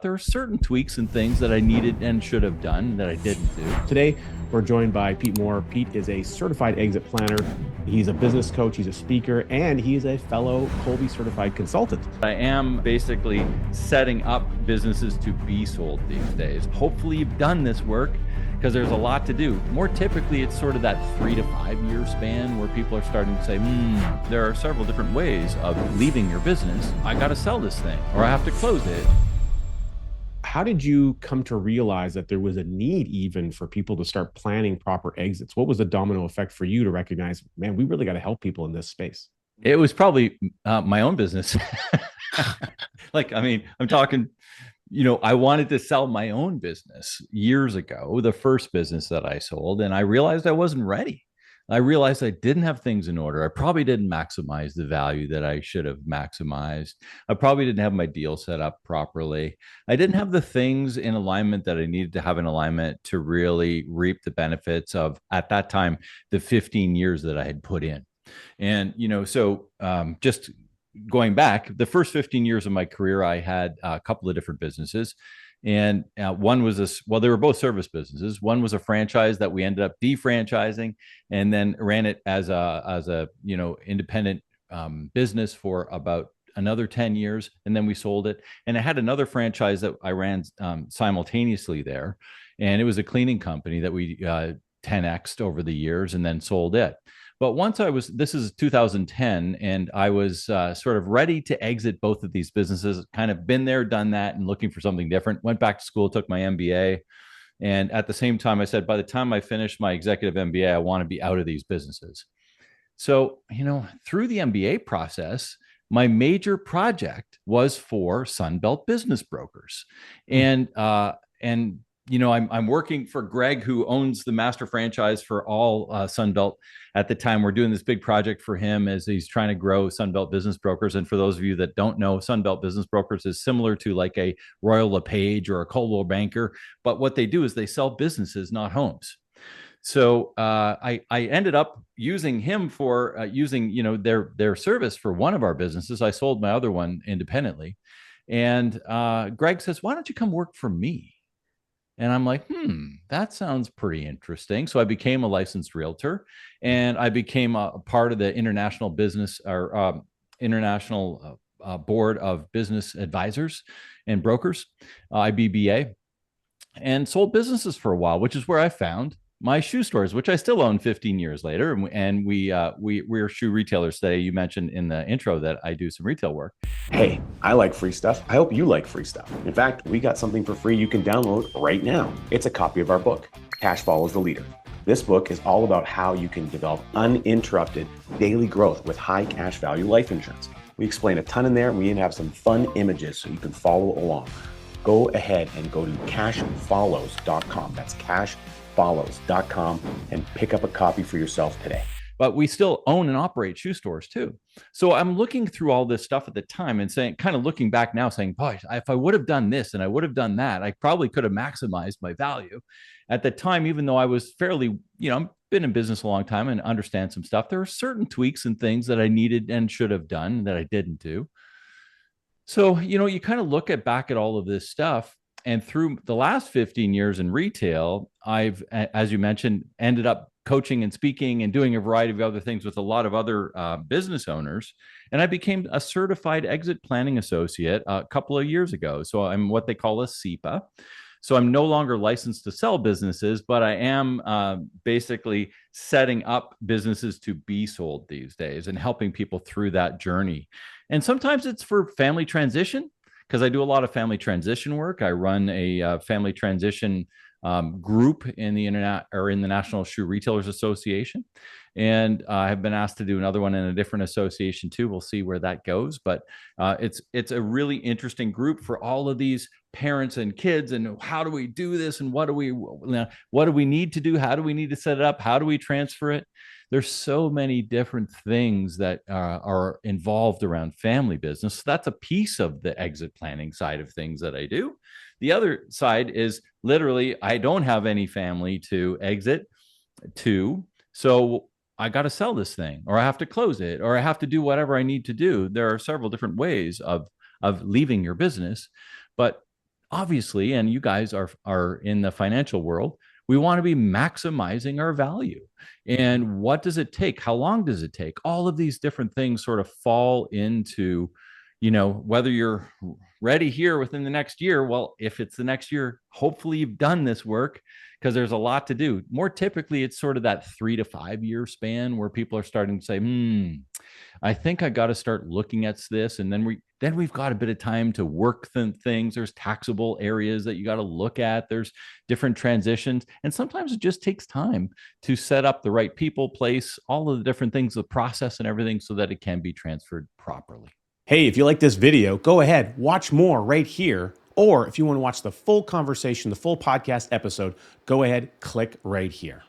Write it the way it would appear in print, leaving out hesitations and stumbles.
There are certain tweaks and things that I needed and should have done that I didn't do. Today, we're joined by Pete Mohr. Pete is a certified exit planner. He's a business coach, he's a speaker, and he is a fellow Colby certified consultant. I am basically setting up businesses to be sold these days. Hopefully you've done this work because there's a lot to do. More typically, it's sort of that 3 to 5 year span where people are starting to say, there are several different ways of leaving your business. I got to sell this thing or I have to close it. How did you come to realize that there was a need even for people to start planning proper exits? What was the domino effect for you to recognize, man, we really got to help people in this space? It was probably my own business. I'm talking, I wanted to sell my own business years ago, the first business that I sold, and I realized I wasn't ready. I realized I didn't have things in order. I probably didn't maximize the value that I should have maximized. I probably didn't have my deal set up properly. I didn't have the things in alignment that I needed to have in alignment to really reap the benefits of, at that time, the 15 years that I had put in. And, just going back, the first 15 years of my career, I had a couple of different businesses. And one was they were both service businesses. One was a franchise that we ended up defranchising, and then ran it as a independent business for about another 10 years, and then we sold it. And I had another franchise that I ran simultaneously there, and it was a cleaning company that we 10x'd over the years, and then sold it. But this is 2010, and I was sort of ready to exit both of these businesses, kind of been there, done that, and looking for something different. Went back to school, took my MBA. And at the same time, I said, by the time I finish my executive MBA, I want to be out of these businesses. So, through the MBA process, my major project was for Sunbelt Business Brokers. I'm working for Greg, who owns the master franchise for all Sunbelt. At the time, we're doing this big project for him as he's trying to grow Sunbelt Business Brokers. And for those of you that don't know, Sunbelt Business Brokers is similar to like a Royal LePage or a Coldwell Banker. But what they do is they sell businesses, not homes. So I ended up using him for their service for one of our businesses. I sold my other one independently. And Greg says, why don't you come work for me? And I'm like, that sounds pretty interesting. So I became a licensed realtor, and I became a part of the international business or international board of business advisors and brokers, IBBA, and sold businesses for a while, which is where I found my shoe stores, which I still own 15 years later. And we're shoe retailers today. You mentioned in the intro that I do some retail work. Hey, I like free stuff. I hope you like free stuff. In fact, we got something for free you can download right now. It's a copy of our book, Cash Follows the Leader. This book is all about how you can develop uninterrupted daily growth with high cash value life insurance. We explain a ton in there, and we even have some fun images so you can follow along. Go ahead and go to cashfollows.com. That's cashfollows.com and pick up a copy for yourself today. But we still own and operate shoe stores too. So I'm looking through all this stuff at the time and kind of looking back now saying, boy, if I would have done this and I would have done that, I probably could have maximized my value. At the time, even though I was fairly, I've been in business a long time and understand some stuff, there are certain tweaks and things that I needed and should have done that I didn't do. So, you kind of look back at all of this stuff. And through the last 15 years in retail, I've, as you mentioned, ended up coaching and speaking and doing a variety of other things with a lot of other business owners. And I became a certified exit planning associate a couple of years ago. So I'm what they call a CEPA. So I'm no longer licensed to sell businesses, but I am basically setting up businesses to be sold these days and helping people through that journey. And sometimes it's for family transition, because I do a lot of family transition work. I run a family transition group in the National Shoe Retailers Association, and I have been asked to do another one in a different association too. We'll see where that goes, but it's a really interesting group for all of these parents and kids. And how do we do this? And what do we need to do? How do we need to set it up? How do we transfer it? There's so many different things that are involved around family business. So that's a piece of the exit planning side of things that I do. The other side is literally, I don't have any family to exit to. So I got to sell this thing, or I have to close it, or I have to do whatever I need to do. There are several different ways of leaving your business. But obviously, and you guys are in the financial world, we want to be maximizing our value. And what does it take? How long does it take? All of these different things sort of fall into, whether you're ready here within the next year. Well, if it's the next year, hopefully you've done this work, because there's a lot to do. More typically, it's sort of that 3 to 5 year span where people are starting to say, I think I got to start looking at this. And then we've got a bit of time to work things. There's taxable areas that you got to look at. There's different transitions. And sometimes it just takes time to set up the right people, place, all of the different things, the process and everything, so that it can be transferred properly. Hey, if you like this video, go ahead, watch more right here. Or if you want to watch the full conversation, the full podcast episode, go ahead, click right here.